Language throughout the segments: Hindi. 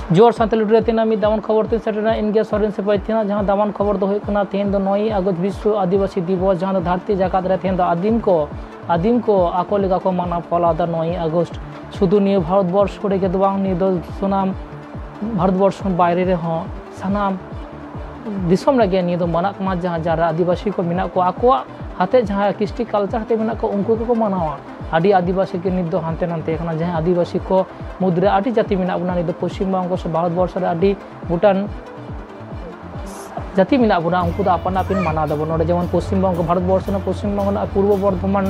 जोर सानताली तेना मिद दामन खबर तीन सेटना इनके सोरेन से पैथिना जहां दामन खबर दो होना तेन दो 9 अगस्त विश्व आदिवासी दिवस जहां धरती जाकात रे तेन दो आदिम को आको लेगा को माना फला 9 अगस्त शुधु निये भारतवर्ष को के बांग निये दो सुनाम भारतवर्ष बाहर रे हो सानाम दिसम लगे निये दो मना कमा जहां जरा आदिवासी को मिना को आको हाते जहां कृष्टि कल्चर हाते मिना को उनको को मनावा आदि आदिवासी के निद हानते नानते जहां आदिवासी को मुद्रे आदि जाति मिना बुना निद पश्चिम बंग से भारतवर्ष रे आदि भूटान जाति मिना बुना उनको अपन अपन माना दबो नोडे जेमन पश्चिम बंग भारतवर्ष ना पश्चिम बंग ना पूर्व बर्धमान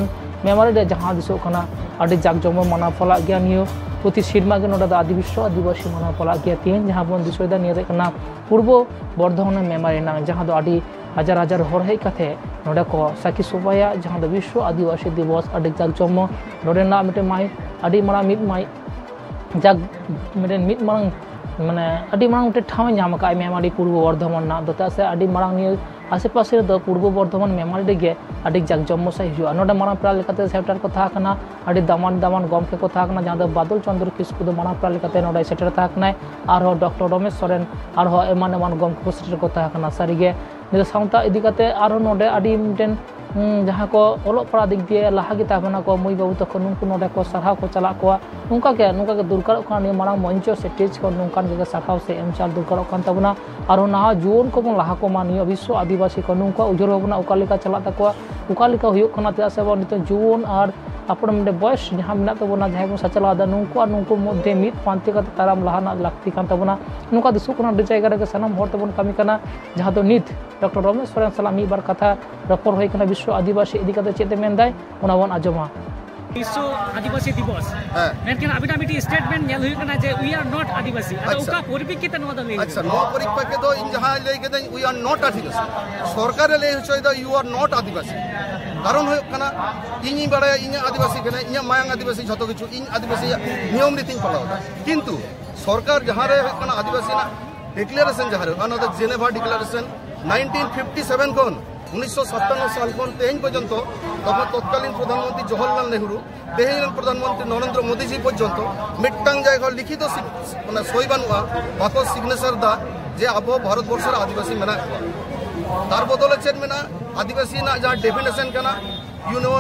मेमारी रे जहां दिसो कना आदि जाक जम माना फला गया नियो प्रति सिरमा के नोडा आदि विश्व आदिवासी माना फला गया तीन जहां बन दिसो दा निये कना पूर्व बर्धमान मेमारी ना जहां दो आदि हजार हजार हर हेज कथे नोडे को साकी सोबाया जहां दो विश्व आदिवासी दिवस आदि जाक जम नोडे ना मिटे माई आदि मरा मिट माई जाक मिटे मिट मांग माने आदि मांग मिटे ठाव नाम का मेमारी पूर्व बर्धमान ना दता से आदि मांग निये आसे पासे दो पूर्व बर्धमान मेमारी गे आदि जाक जम से हिजुआ नोडे मारा प्रा लेकाते सेक्टर को था कना आदि दामान दामान गमके को था कना जहां दो बादल चंद्र किस्कु दो मारा प्रा लेकाते नोडे सेक्टर था कना आरो डॉक्टर रमेश सोरेन आरो एमान एमान गमके को सेक्टर को था कना सारिगे निद साउंता इदी काते आरो नोडे आदि मिटेन जहां को ओलोग पड़ा दिख दिए लहा गिता बना को मुई बाबू तक नुनको नोडे को सरहाव को चला को नुका के दुर्कार खान मांग मंच स्टेज को नुकान के सरहाव से एम चाल दुर्कार खान तबना आरो ना जुन को बन लहा को मानियो विश्व आदिवासी को नुका उजर बना उकालिका चला तको उकालिका हुयो खाना ते से बन नितो जुन आर अपन मिटे बयस जहां मिना तबना जहां को सचला दा नुको मध्य मित पांति का ताराम लहाना लाक्ति खान तबना नुका दिसु कोना डिजाइगर के सनम हर तबन कमी कना जहां दो नित डॉक्टर रमेश सोरेन सलाम एक बार कथा रपोर होय कना विश्व आदिवासी इदी कते चेते मेनदाय ओना बन आजमा विश्व आदिवासी दिवस मेनकन अबिना मिटी स्टेटमेंट नेल हुई कना जे वी आर नॉट आदिवासी अदा उका परिप्रेक्षित नवा दले अच्छा नो परिप्रेक्षित दो इन जहां ले के वी आर नॉट आदिवासी सरकार ले होय द यू आर नॉट आदिवासी कारण होय कना इनी बड़ा इन आदिवासी कना इन मायांग आदिवासी जतो किछु इन आदिवासी नियम रीति फलाओ किंतु सरकार जहां रे कना आदिवासी ना डिक्लेरेशन जहां रे अन द जेनेवा डिक्लेरेशन 1957 कोन 1957 साल को तेहन पर्यंत तत्कालीन प्रधानमंत्री जवाहरलाल नेहरू तेहन प्रधानमंत्री नरेंद्र मोदी जी पर्यंत मिट्टांग जायगा लिखित माने सही बानुआ बाको सिग्नेचर दा जे अब भारतवर्ष आदिवासी मेना तार बदले चेन मेना आदिवासी ना जहां डेफिनेशन कना यूनो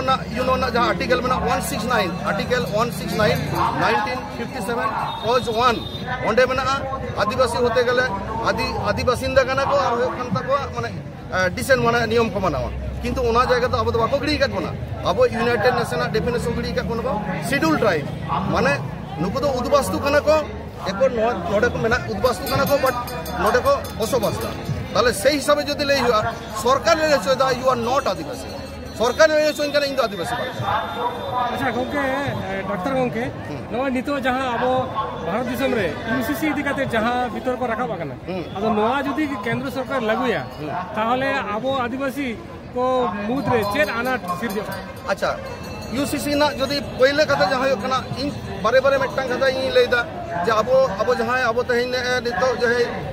ना जहां आर्टिकल मेना 169 आर्टिकल 169 1957 क्लॉज 1 ओंडे मेना आदिवासी होते गले आदिवासिंदा कना को और खनता को माने डिसेंट माने नियम को मानावा किंतु ओना जगह तो अब तो बाको गड़ी काट बना अब यूनाइटेड नेशन डेफिनेशन गड़ी काट बना शेड्यूल ट्राइब माने नुको तो उद्वास्तु कना को एको नोडे को मेना उद्वास्तु कना को बट नोडे को बसोबासता ताले से हिसाब से जदि ले हुआ सरकार ले सोदा यू आर नॉट आदिवासी सरकार ले सोइन कना इन आदिवासी अच्छा गोके डॉक्टर गोके नवा नितो जहां अब भारत दिसम रे यूसीसी इदी काते जहां भीतर को रखा बाकना अब नवा जदि केंद्र सरकार लागुया ताहले अब आदिवासी को मुद रे चेर आना सिरजो अच्छा यूसीसी ना जदि पहले कथा जहां हो कना इन बारे बारे मिटटांग कथा इन लेदा जे अब जहां अब तहिन नितो जे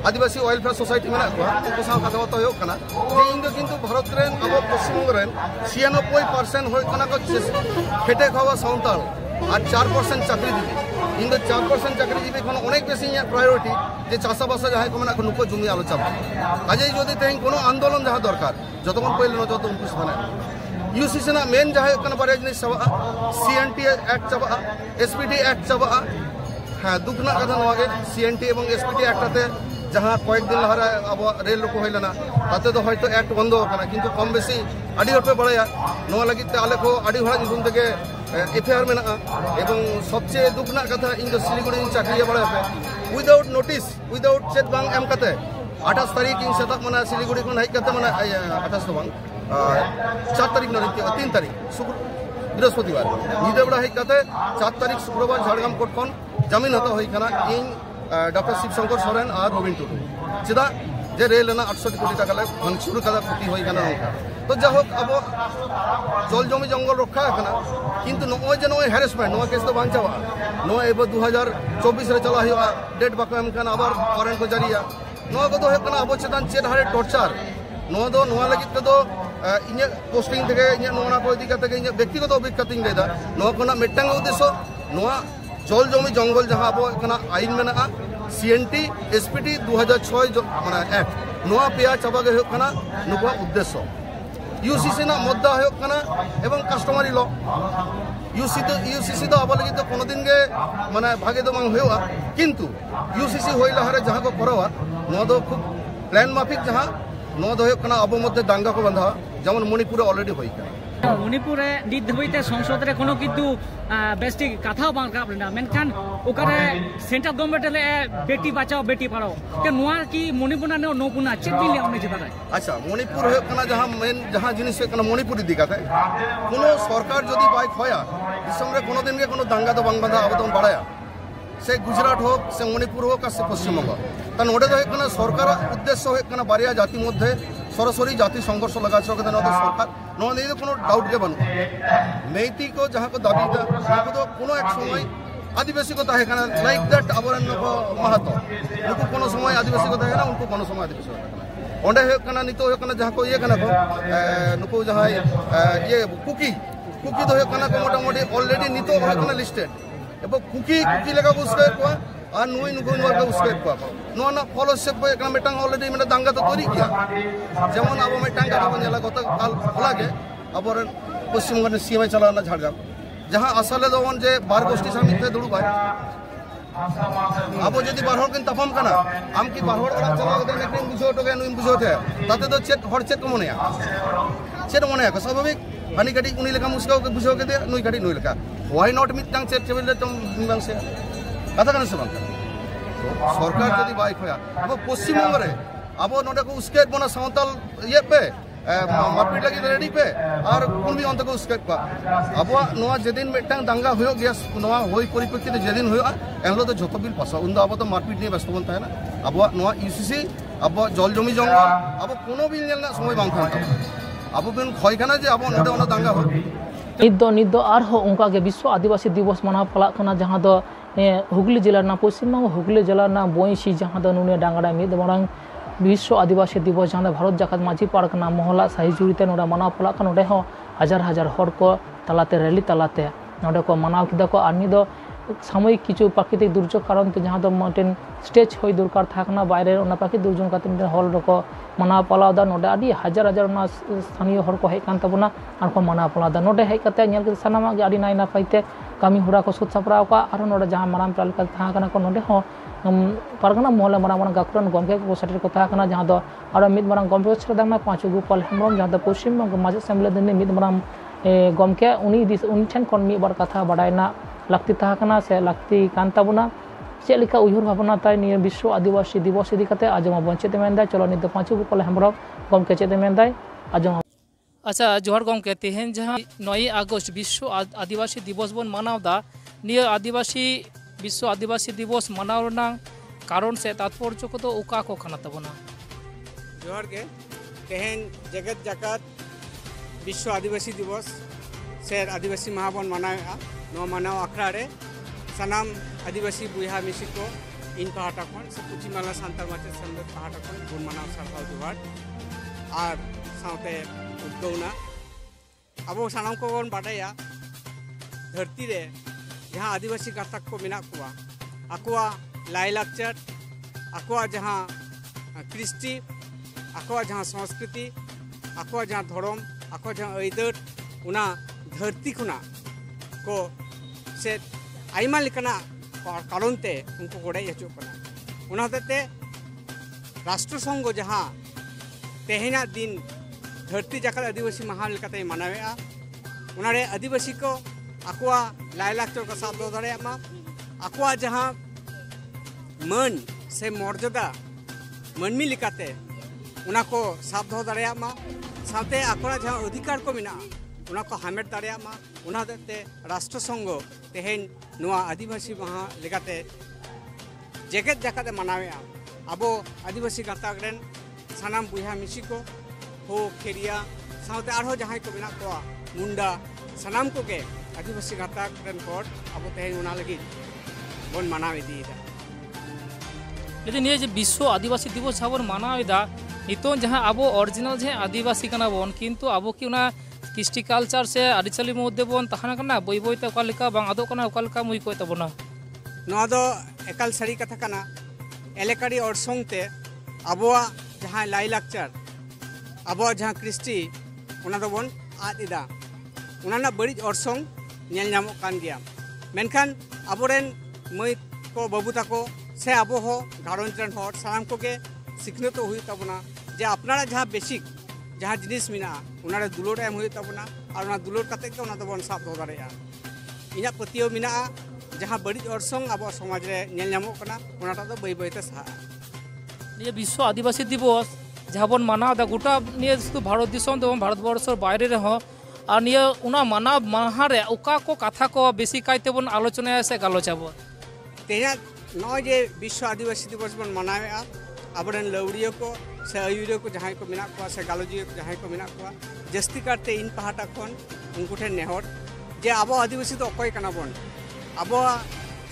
आदिवासी वेलफेयर सोसाइटी मेना को उनको सा कथा तो हो कना जे इन किंतु भारत रेन अब पश्चिम रेन 96% हो कना को खेटे खावा साउंताल और 4% चाकरी दी इन 4% चाकरी दी कोन अनेक बेसी प्रायोरिटी जे चाषाबास जहां को मेना नुको जमी आलोचना काजे जदि तहिन कोनो आंदोलन जहां दरकार जतन पहले न जतो उनको माने यूसीसी ना मेन जहां कना बारे जिनिस चबा सीएनटी एक्ट चबा एसपीटी एक्ट चबा हां दुखना कथा नवागे सीएनटी एवं एसपीटी एक्ट आते जहां कয়েক दिन लहरा अब रेल को होइलना ताते तो हयतो एक्ट बंद होना किंतु कम बेसी आडी हटे बड़ाया नवा लगिते आले को आडी हड़ा निसुन तके एफआईआर मेना एवं सबसे दुखना कथा इन सिलीगुड़ी चाकरी बड़ा पे विदाउट नोटिस विदाउट चेक बांग एम कते 28 तारीख इन सेता मना सिलीगुड़ी को हज कते मना 28 तो बांग 4 तारीख न 3 तारीख बृहस्पतिवार निदे बड़ा हज कते 4 तारीख शुक्रवार झाड़ग्राम कोर्ट खन जमीन हता होई कना इन डॉक्टर शिवशंकर सोरेन और रवीन टुडू चेदा जे रेल ना 68 कोटी टाका ले भांगचुर कदा क्षति होई कना तो जाहोक अब जल जमी जंगल रखा कना किंतु नो जे नो हैरेसमेंट नो केस तो बांग चावा नो एबो 2024 रे चला हिया डेट बाको एम कना आबार वारंट को जारिया नो को तो कना अब चेतन चेद हारे टॉर्चर नो दो नो लगित तो इन पोस्टिंग थे इन नोना को इदी करते इन व्यक्तिगत अभिज्ञता लेदा नो कोना मिटटांग उद्देश्य नो जल जमी जंगल जहां अब कना आईन मेना CNT SPT 2006 माने एक्ट नोआ पेया चाबा गे होय कना नुवा उद्देश्य UCC ना मुद्दा होय कना एवं कस्टमरी लॉ UCC तो आबो लगी तो कोनो दिन गे माने भागे दो मांग होया किंतु UCC होय लहारे जहां को करवा नो दो खूब प्लान माफिक जहां नो दो होय कना आबो मध्य दांगा को बंधा जेमन मणिपुर ऑलरेडी होय कना मणिपुरे नित धबिते संसद रे कोनो किंतु बेस्टी कथा बांग राब लेना मेनखान ओकारे सेंट्रल गवर्नमेंट ले बेटी बचाओ बेटी पढ़ाओ के नुआ की मणिपुर ना नो पुना चेक बिल हमने जितारे अच्छा मणिपुर होय कना जहां मेन जहां जिनिस होय कना मणिपुर दिखाते कोनो सरकार जदी बाइक होया दिसम रे कोनो दिन के कोनो दांगा तो बांग बंधा आबदन बाड़ाया से गुजरात हो से मणिपुर हो का से पश्चिम बंगाल ता नोडे तो होय कना सरकार उद्देश्य होय कना बारिया जाति मध्य सरसरी जाति संघर्ष लगा सकते सरकार नोने कोनो डाउट के बन मेती को जहां को दाबी तो कोनो एक समय आदिवासी को ताहे कना लाइक दैट अबरन को महतो उनको कोनो समय आदिवासी को ताहे ना उनको कोनो समय आदिवासी को ताहे ओंडे हे कना नितो हे कना जहां को ये कना को नुको जहां ये कुकी तो हे कना को मोटा मोटी ऑलरेडी नितो हे कना लिस्टेड एबो कुकी लेगा को उसके को और नुई नुको नुआ का उसके को नो ना फॉलोशिप पे कना मेटांग ऑलरेडी मेटा दांगा तो तोरी किया जेमन अब मेटांग का बन जाला गत काल होला के अबरन पश्चिम बंगाल सीमा चलाना झाड़ग्राम जहां असले दोवन जे बार गोष्ठी समिति दुड़ू भाई अब जदि बार किन तफाम कना आम की बार हर चला गते नेटिंग बुझो तो के नुई बुझो थे ताते तो चेट हर चेट को मनेया को स्वाभाविक हानि गाड़ी उनी लेका मुस्काओ के बुझो के दे नुई गाड़ी नुई लेका व्हाई नॉट मिटांग चेट चेबल तुम बिंगांग से कथा कन से बांग सरकार जदि बाइक होया अब पश्चिम बंगाल रे अब नोडे को उसके बना सावताल ये पे मारपीट लगी रेडी पे और कुनबी अंत को उसके पा अब नोआ जेदिन मेटांग दांगा होयो गया नोआ होई परिप्रेक्षित जेदिन होयो एहलो तो जतो बिल पासा उन अब तो मारपीट नहीं व्यस्त बनता है ना अब नोआ UCC अब जल जमी जंगल अब कोनो बिल नेलना समय बांग था अब बिन खय खाना जे अब नोडे ओना दांगा हो निद दो आरहो उनका के विश्व आदिवासी दिवस मना पला कना जहां दो हुगली जिला ना पश्चिम बंग हुगली जिला ना बोईसी जहां दो नुने डांगड़ा मिद मांग विश्व आदिवासी दिवस जहां भारत जाकात माझी पार्क ना मोहला साही जुड़ीते नोडा मना पला का नोडे हो हजार हजार हर को तलाते रैली तलाते नोडे को मनाव किदा को आनी दो सामयिक किछु प्राकृतिक दुर्योग कारण ते जहां दो मटेन स्टेज होई दरकार थाकना बाहर ओना प्राकृतिक दुर्योग काते हॉल रको मना पलादा नोडे आदि हजार हजार ना स्थानीय हर को हे कान तबना आर को मना पलादा नोडे हे काते नेल के सनामा गे आदि नाय नापाइते कामी हुरा को सुत सपराव का आरो नोडे जहां माराम प्रालिका थाकना को नोडे हो पारगना मोहला माराम गाकुरन गमके को सेटर को थाकना जहां दो आरो मिद माराम गमके छरदामा पांच गोपाल हेमरम जहां दो पश्चिम बंग माजे सेमलेद मिद माराम गमके उनी ठेन कोन मी बार कथा बाडायना लाक्ति थाकना से लाक्ति कांताबुना चेलिका उयहर भावना ताई निये विश्व आदिवासी दिवस इदी कते आजमा बंचित मेंदा चलो निद पांच गोपाल हेमरम गमके चेते मेंदाय आजमा अच्छा जोहर गमके तेहेन जहां 9 अगस्त विश्व आदिवासी दिवस बन मनावदा निये आदिवासी विश्व आदिवासी दिवस मनावना कारण से तात्पर्य को तो उका को खाना तबना जोहर के तेहेन जगत जाकात विश्व आदिवासी दिवस से आदिवासी महाबन मनाया नो मनाव आखड़ा रे सनाम आदिवासी बुहा मिसी को इन पहाटा खन से पुचिमाला सांताल माचे संदर पहाटा खन गुण मनाव सरहाव जोहार और साथे उद्गौना अब सनाम को बन बाडाया धरती रे जहाँ आदिवासी गातक को मेना कुआ आकुआ लाइलाक्चर आकुआ जहाँ कृष्टि आकुआ जहाँ संस्कृति आकुआ जहाँ धर्म आकुआ जहाँ ऐदर उना धरती खुना को से आइमा लेकना कारण ते उनको गोड़ाई हचुक कना उना होते राष्ट्र संघ जहाँ तेहेना दिन धरती जाकात आदिवासी महा लेकाते मनावेआ उनारे आदिवासी को आकुआ लाइलाक्चर को साथ दो दाड़ेयामा आकुआ जहाँ मन से मर्यादा मनमी लेकाते उना को साथ दो दाड़ेयामा साथे आकुआ जहाँ अधिकार को मेना उना को हामेट दाड़ेयामा उना होते राष्ट्र संघ तेहेन नुआ आदिवासी महा लेकाते जेगेत जाकाते मनावेआ अब आदिवासी गाताक रेन सानाम बुहा मिसी को हो खेरिया साथे आरो जहाँ को मेना को मुंडा सानाम को के आदिवासी गाताक रेन हर अब तेहेन उना लगी बन मनाव इदीदा लेकिन ये विश्व आदिवासी दिवस जहाँ बन मनावेदा नितो जहाँ अब ओरिजिनल जे आदिवासी कना बन किंतु अब कि उना कृष्टि कल्चर से आदिचाली मध्य बन तहाना कना बई बईते ओका लेका बांग आदो कना ओका लेका मुई कोय तबना नोआ दो एकाल सारी कथा कना एलेकारी अड़संग ते आबोआ जहां लाई लाक्चर आबोआ जहां क्रिस्टी उना दो बन आद इदा उना बड़ी अड़संग नेल नामो कान गया मेनखान आबोरेन मई को बाबू ताको से आबो हो घारोंज रन हर सानाम को के सिखनत हुई तबना जे अपनारा जहां बेसिक जहां जिनिस मिना उनारे दुलोर एम हुई तबना और उना दुलोर कते के उना दबन साब दो दारेया इना पतियो मिना जहां बड़ी अड़संग अब समाज रे नेल नामो कना उनाटा दो बई बईते सा ये विश्व आदिवासी दिवस जहां बन माना दा गोटा निये शुधु भारत दिसम दो भारतवर्षर बाहरे रे हो और निये उना माना माहा रे ओका को कथा को बेसी कायते बन आलोचना से गालोचाबो तेया नौ जे विश्व आदिवासी दिवस बन मनावेआ आबरेन लौड़ियो को से आयुरियो को जहां को मिना को से गालोजियो को जहां को मिना को जस्ती करते इन पहाटा खन उनको ठे नेहर जे आबो आदिवासी तो अकय कना बन आबो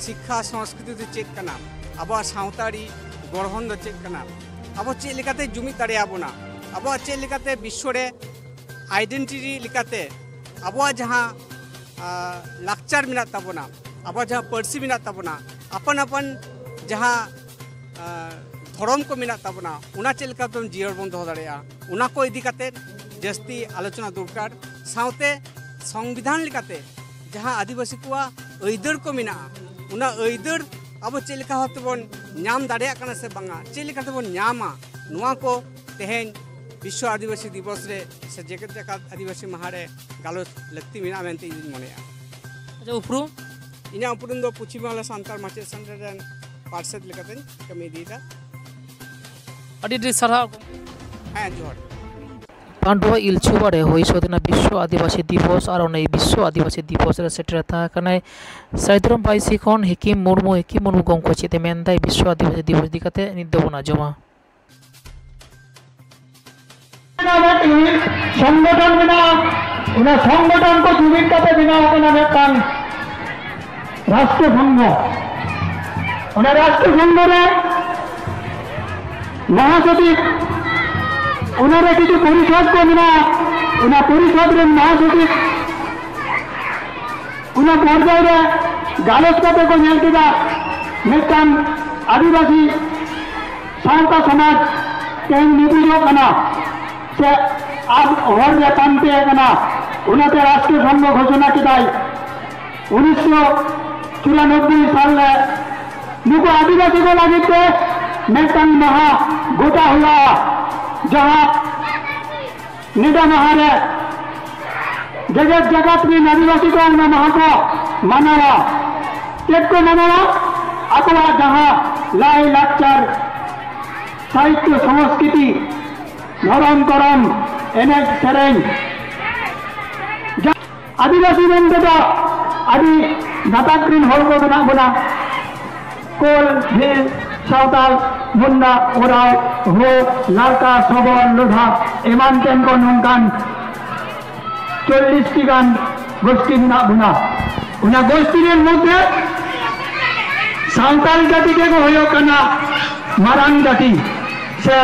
शिक्षा संस्कृति तो चेक कना आबो सावतारी गढ़हन दो चेक कना आबो चे लेकाते जुमी तारे आबोना आबो चे लेकाते विश्व रे आइडेंटिटी लेकाते आबो जहां लाक्चर मिना ताबोना आबो जहां पर्सी मिना ताबोना अपन अपन जहां धर्म को मिना ताबोना उना चे लेका तुम जीवन बन दो दाड़ेया उना को इदी काते जस्ती आलोचना दरकार सावते संविधान लेकाते जहां आदिवासी को अइदर को मिना उना अइदर अब चे लेका होतबन नाम दाड़ेया कना से बांगा चे लेका तबन नामा नुआ को तेहेन विश्व आदिवासी दिवस रे से जेकेट जकात आदिवासी महारे गालो लक्ति मिना मेनते इन मनेया अच्छा उपरू इना उपरुम दो पश्चिम बांगला सांताल माचे संरन पार्षद लेकाते कमी दीदा अडी सरा हां जोहर पांडुआ इलचुबारे हुई सोदिना विश्व आदिवासी दिवस और विश्व आदिवासी दिवस रे सेटर था कने साइद्रम पाइसी खन हिकिम मुर्मू गंको चेते मेनदाय विश्व आदिवासी दिवस दिकाते निदबना जमा संगठन बिना उन्हें संगठन को जुमित करते बिना उन्हें राष्ट्र संघ उन्हें राष्ट्र संघ में महासचिव उन्होंने किसी परिषद को बिना उन्हें परिषद में महासचिव उन्हें पर्याय गालच कते को नेलतिदा मिट्टान आदिवासी सावता समाज के निबुजो कना से अब हर रे पानते कना उन्हें राष्ट्रीय संघ घोषणा किदाई 1994 साल में नुको आदिवासी को लगे मिट्टान महा गोटा हुआ जहां निदा महारे जगत जगत में आदिवासी को महा को मनावा एक को मनावा अथवा जहां लाई लाक्चर साहित्य संस्कृति धरम करम एने सेरें आदिवासी बनते तो आदि नाताक्रीन हर को बना बना कोल भेल सावताल मुंडा ओराव हो लालका सबल लोधा एमान टेन को नंकान 40 गान गोष्ठी बना बना उना गोष्ठी के मध्य सावताल जाति के को होयो कना मारांग जाति से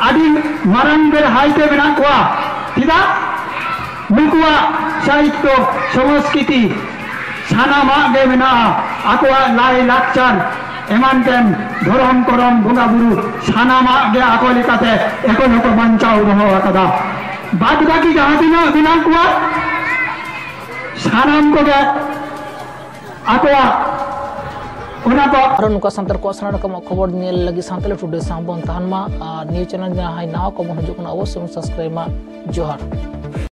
आदि मारांग बेर हाइते बना कोआ तिदा नुकुआ साहित्य संस्कृति सानामा गे बना आकोआ लाई लाक्चर एमानटेन धरम करम बंगा बुरु सानामा गे आको लेकाते एकोनो को बंचाव रहो कदा बाद बाकी जहां बिना कुआ सानाम को गे आकोआ उना को और नुका संतर को सना का खबर नेल लगी सांतले टुडे सांबन तहनमा न्यूज चैनल जहां नाव को मन हजो अवश्य सब्सक्राइब मा जोहार।